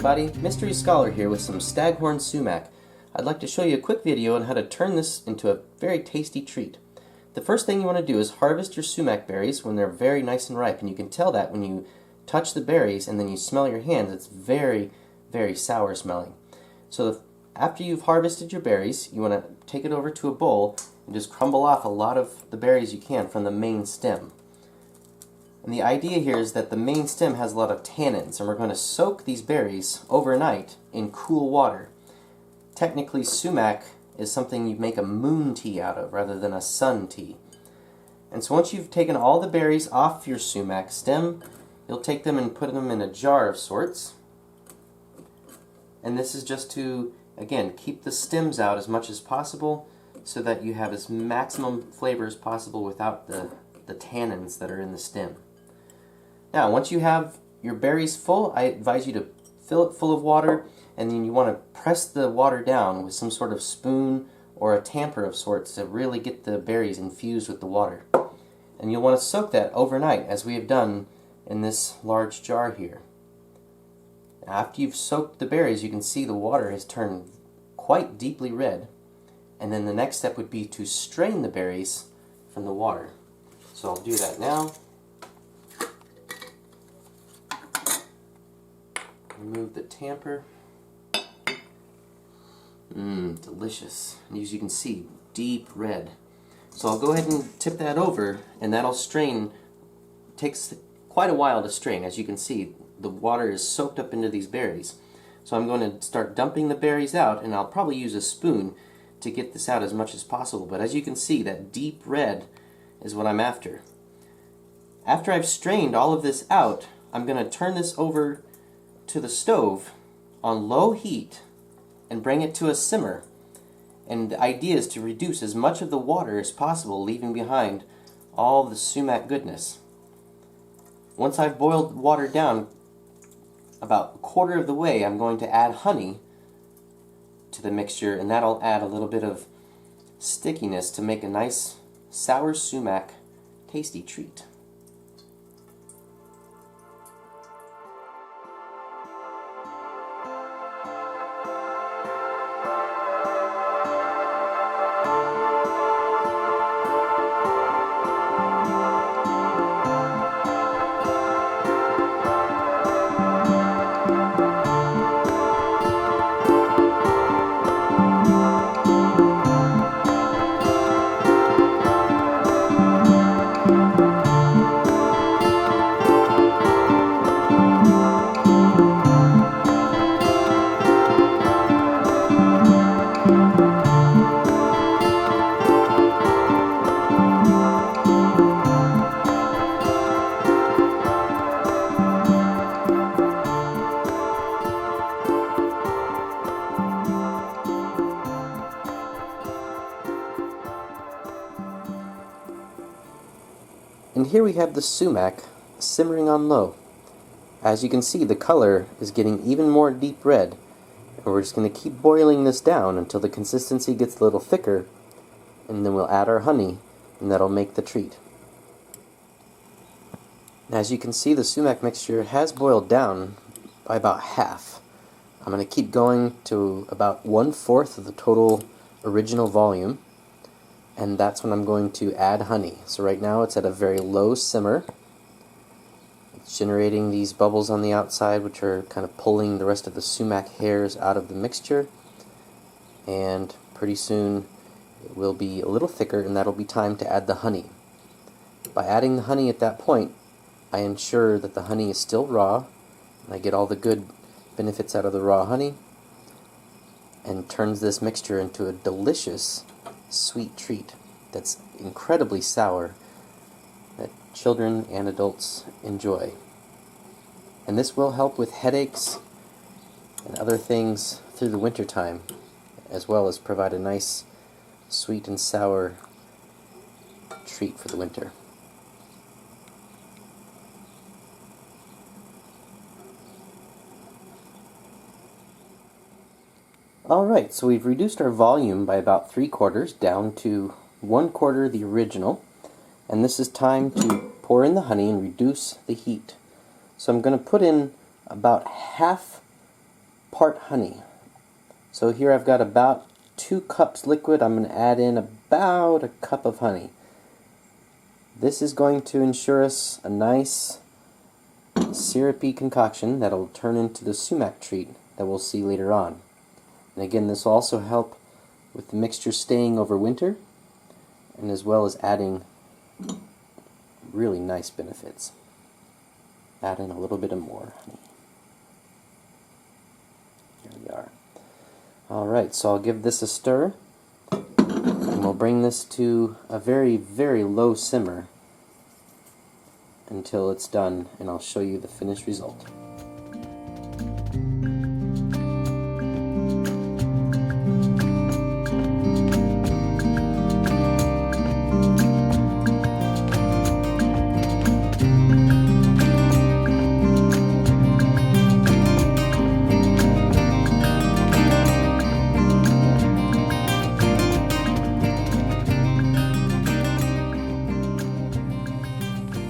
everybody, Mystery Scholar here with some Staghorn sumac. I'd like to show you a quick video on how to turn this into a very tasty treat. The first thing you want to do is harvest your sumac berries when they're very nice and ripe, and you can tell that when you touch the berries and then you smell your hands. It's very, very sour smelling. So after you've harvested your berries, you want to take it over to a bowl and just crumble off a lot of the berries you can from the main stem. And the idea here is that the main stem has a lot of tannins, and we're going to soak these berries overnight in cool water. Technically, sumac is something you make a moon tea out of rather than a sun tea. And so once you've taken all the berries off your sumac stem, you'll take them and put them in a jar of sorts. And this is just to, again, keep the stems out as much as possible so that you have as maximum flavor as possible without the tannins that are in the stem. Now, once you have your berries full, I advise you to fill it full of water, and then you want to press the water down with some sort of spoon or a tamper of sorts to really get the berries infused with the water. And you'll want to soak that overnight, as we have done in this large jar here. Now, after you've soaked the berries, you can see the water has turned quite deeply red, and then the next step would be to strain the berries from the water. So I'll do that now. Remove the tamper. Delicious. And as you can see, deep red. So I'll go ahead and tip that over, and that'll strain. It takes quite a while to strain. As you can see, the water is soaked up into these berries. So I'm going to start dumping the berries out, and I'll probably use a spoon to get this out as much as possible. But as you can see, that deep red is what I'm after. After I've strained all of this out, I'm going to turn this over to the stove on low heat and bring it to a simmer. And the idea is to reduce as much of the water as possible, leaving behind all the sumac goodness. Once I've boiled water down about a quarter of the way, I'm going to add honey to the mixture, and that'll add a little bit of stickiness to make a nice sour sumac tasty treat. And here we have the sumac simmering on low. As you can see, the color is getting even more deep red. And we're just going to keep boiling this down until the consistency gets a little thicker, and then we'll add our honey, and that'll make the treat. As you can see, the sumac mixture has boiled down by about half. I'm going to keep going to about 1/4 of the total original volume, and that's when I'm going to add honey. So right now it's at a very low simmer. It's generating these bubbles on the outside, which are kind of pulling the rest of the sumac hairs out of the mixture, and pretty soon it will be a little thicker, and that'll be time to add the honey. By adding the honey at that point, I ensure that the honey is still raw, and I get all the good benefits out of the raw honey, and turns this mixture into a delicious sweet treat that's incredibly sour that children and adults enjoy. And this will help with headaches and other things through the winter time, as well as provide a nice sweet and sour treat for the winter. Alright, so we've reduced our volume by about 3/4 down to 1/4 the original, and this is time to pour in the honey and reduce the heat. So I'm going to put in about half part honey. So here I've got about 2 cups liquid. I'm going to add in about a cup of honey. This is going to ensure us a nice syrupy concoction that will turn into the sumac treat that we'll see later on. And again, this will also help with the mixture staying over winter, and as well as adding really nice benefits. Add in a little bit of more honey. Here we are. Alright, so I'll give this a stir, and we'll bring this to a very, very low simmer until it's done, and I'll show you the finished result.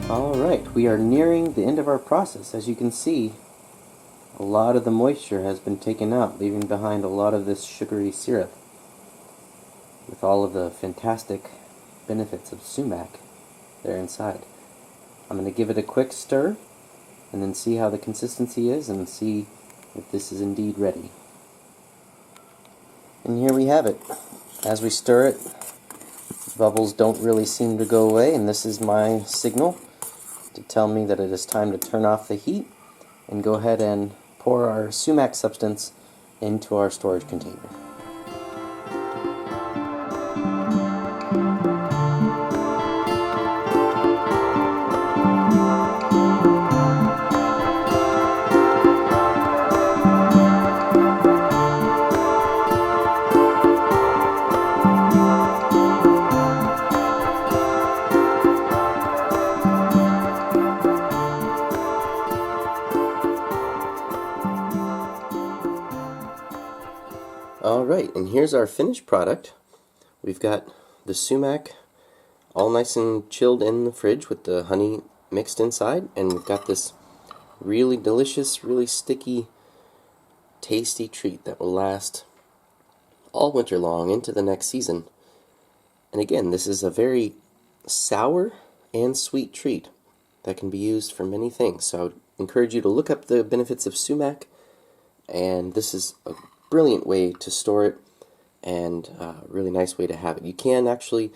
Alright, we are nearing the end of our process. As you can see, a lot of the moisture has been taken out, leaving behind a lot of this sugary syrup with all of the fantastic benefits of sumac there inside. I'm going to give it a quick stir and then see how the consistency is and see if this is indeed ready. And here we have it. As we stir it, bubbles don't really seem to go away, and this is my signal to tell me that it is time to turn off the heat and go ahead and pour our sumac substance into our storage container. Alright, and here's our finished product. We've got the sumac all nice and chilled in the fridge with the honey mixed inside, and we've got this really delicious, really sticky, tasty treat that will last all winter long into the next season. And again, this is a very sour and sweet treat that can be used for many things. So I would encourage you to look up the benefits of sumac, and this is a brilliant way to store it and a really nice way to have it. You can actually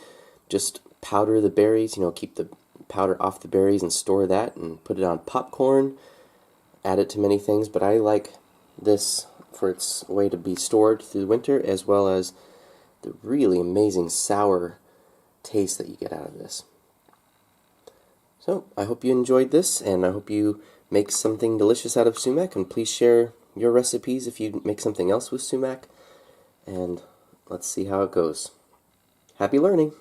just powder the berries, keep the powder off the berries and store that and put it on popcorn, add it to many things, but I like this for its way to be stored through the winter, as well as the really amazing sour taste that you get out of this. So I hope you enjoyed this, and I hope you make something delicious out of sumac, and please share your recipes if you make something else with sumac, and let's see how it goes. Happy learning!